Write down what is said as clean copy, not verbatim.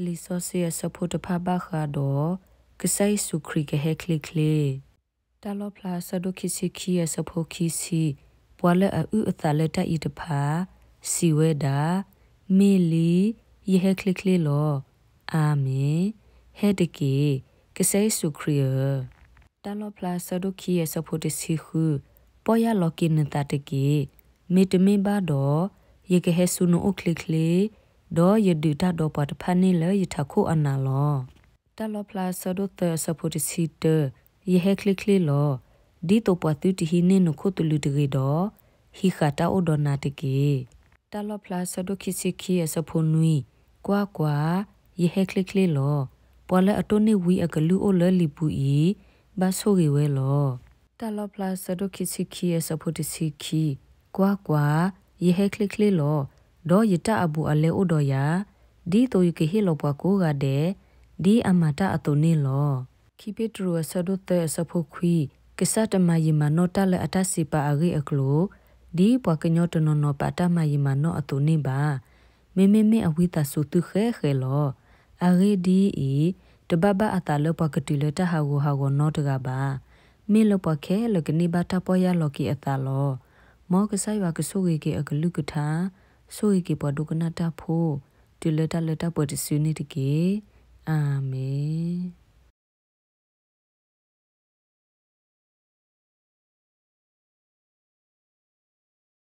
ลิซอเซียสะโพตภาบาคาดอกไซสุคริกเฮคลิคลีตาลอพลาสะดคิซิคีสะโพคิซีปัวเลอุอตาเลตาอิตภาစီဝဲတာမေလီယေဟကလစ်ကလေးလောအာမင်ဟဲတကေကဆဲဆုခရီယတာလောပလာဆဒိုခီယဆဖိုတစီခုပေါ်ရလောကိနတာတကေမေတမေဘာဒောယေကဟဲဆုနိုအခလစ်ကလေးဒေါ်ယဒူတာဒေါ်ပတ်ဖာနေလေယထခုအနာလောတာလောပလာဆဒိုတဆဖိုတစီတယေဟကလစ်ကလေးလောဒီတိုပတူတီဟိနေနခုတလူတကေဒေါ်ဟီခတာအိုဒေါနာတကေတာလောပလာဆဒိုခိစီခီယဆဖိုနွီကွာယေဟကလစ်ကလေးလောပေါ်လဲအတုနေဝီအကလူအိုလလီပူဤဘာဆိုရီဝဲလောတာလောပလာဆဒိုခိစီခီယဆဖိုတစီခီကွာယေဟကလစ်ကလေးလောဒေါ်ယတအဘူအလဲအိုဒေါ်ယာဒီတိုယကဟီလောပွားကိုကတဲ့ဒီအမတာအတုနေလောခိပက်ထရဆဒိုတဲဆဖိုခွီကစတမယီမနောတလဲအတစီပါအဂေအကလိုဒီပွားကညောတနောနောပါတမယီမနောအတုနေပါမေအဝိတာဆုတုခဲလောအရေဒီဤတဘဘအတာလပကတိလတဟာကိုနောတကပါမေလပခဲလကနေဘတာပေါ်ရလောကီအတာလောမောကဆိုင်ဝကဆုရီကေအကလူကထာဆုရီကေပဒုကနာတာဖိုတိလတပတစီနီတကေအာမင်